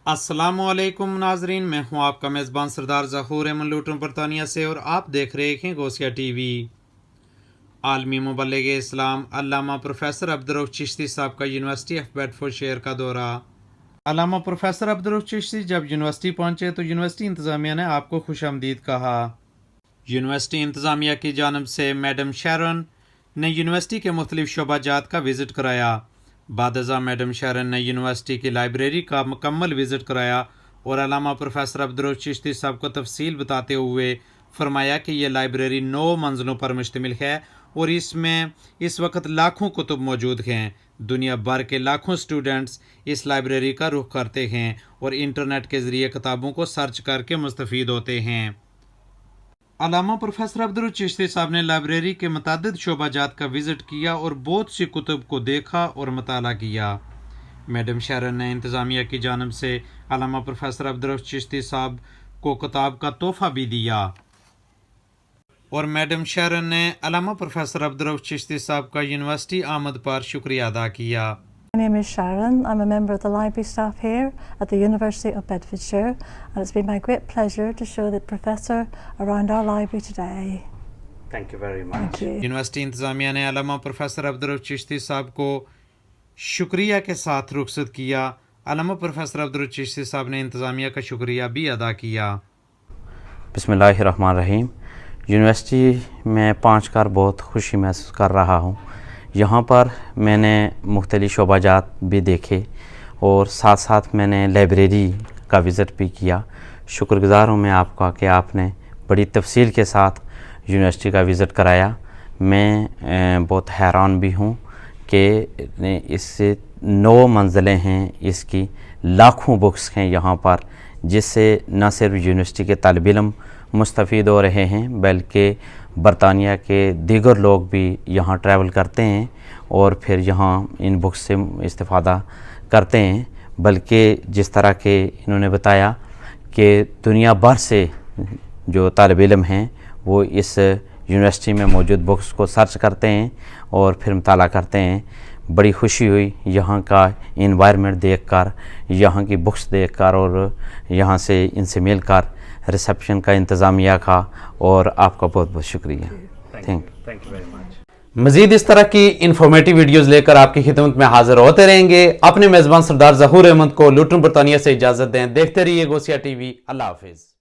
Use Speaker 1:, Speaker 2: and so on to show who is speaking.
Speaker 1: अस्सलामुअलैकुम नाजरीन, मैं हूं आपका मेज़बान सरदार ज़हूर अहमद लूटन बरतानिया से और आप देख रहे हैं गौसिया टीवी। आलमी मुबल्लिग इस्लाम अल्लामा प्रोफेसर अब्दुर्रऊफ़ चिश्ती साहब का यूनिवर्सिटी ऑफ बेडफोर्डशायर का दौरा। अल्लामा प्रोफेसर अब्दुर्रऊफ़ चिश्ती जब यूनिवर्सिटी पहुंचे तो यूनिवर्सिटी इंतज़ामिया ने आपको खुशामदीद कहा। यूनिवर्सिटी इंतज़ामिया की जानब से मैडम शैरन ने यूनिवर्सिटी के मुख्तलिफ शोबाजात का विज़िट कराया। बादज़ा मैडम शैरन ने यूनिवर्सिटी की लाइब्रेरी का मुकम्मल विज़िट कराया और अल्लामा प्रोफेसर अब्दुर्रऊफ़ चिश्ती साहब को तफसील बताते हुए फरमाया कि यह लाइब्रेरी 9 मंजिलों पर मुश्तमिल है और इसमें इस वक्त लाखों कुतुब मौजूद हैं। दुनिया भर के लाखों स्टूडेंट्स इस लाइब्रेरी का रुख करते हैं और इंटरनेट के ज़रिए किताबों को सर्च करके मुस्तफ़ीद होते हैं। अल्लामा प्रोफेसर अब्दुर्रऊफ़ चिश्ती साहब ने लाइब्रेरी के मुतअद्दिद शोबाजात का विज़िट किया और बहुत सी कुतुब को देखा और मताला किया। मैडम शैरन ने इंतज़ामिया की जानब से अल्लामा प्रोफेसर अब्दुर्रऊफ़ चिश्ती साहब को किताब का तोहफ़ा भी दिया और मैडम शैरन ने अल्लामा प्रोफेसर अब्दुर्रऊफ़ चिश्ती साहब का यूनिवर्सिटी आमद पर शुक्रिया अदा किया।
Speaker 2: My name is Sharon. I'm a member of the library staff here at the University of Bedfordshire, and it's been my great pleasure to show the professor around our library today.
Speaker 3: Thank you very much.
Speaker 2: Thank you.
Speaker 1: University इंतज़ामिया ने अल्लामा professor अब्दुर्रऊफ़ Chishti साहब को शुक्रिया के साथ रुखसत किया। अल्लामा प्रोफेसर अब्दुर्रऊफ़ चिश्ती साहब ने इंतज़ामिया का शुक्रिया भी अदा किया।
Speaker 3: बिस्मिल्लाहिर्रहमानिर्रहीम। यूनिवर्सिटी में पहुंचकर बहुत खुशी महसूस कर रहा हूं। यहाँ पर मैंने मुख्तलिफ शोबाजात भी देखे और साथ साथ मैंने लाइब्रेरी का विज़िट भी किया। शुक्रगुज़ार हूँ मैं आपका कि आपने बड़ी तफसील के साथ यूनिवर्सिटी का विज़िट कराया। मैं बहुत हैरान भी हूँ कि इससे 9 मंजिलें हैं, इसकी लाखों बुक्स हैं यहाँ पर, जिससे न सिर्फ यूनिवर्सिटी के तालिब इल्म मुस्तफ़ीद हो रहे हैं बल्कि बरतानिया के दीगर लोग भी यहाँ ट्रैवल करते हैं और फिर यहाँ इन बुक्स से इस्तिफ़ादा करते हैं। बल्कि जिस तरह के इन्होंने बताया कि दुनिया भर से जो तालिब इल्म हैं वो इस यूनिवर्सिटी में मौजूद बुक्स को सर्च करते हैं और फिर मुताला करते हैं। बड़ी खुशी हुई यहाँ का इन्वायरमेंट देखकर, यहाँ की बुक्स देखकर और यहाँ से इनसे मिलकर, रिसेप्शन का इंतज़ामिया का, और आपका बहुत बहुत शुक्रिया। Thank
Speaker 1: thank you very much.
Speaker 4: मज़ीद इस तरह की इन्फॉर्मेटिव वीडियोज़ लेकर आपकी खिदमत में हाजिर होते रहेंगे। अपने मेज़बान सरदार ज़हूर अहमद को लूटन बरतानिया से इजाज़त दें। देखते रहिए गौसिया टीवी। अल्लाह हाफिज़।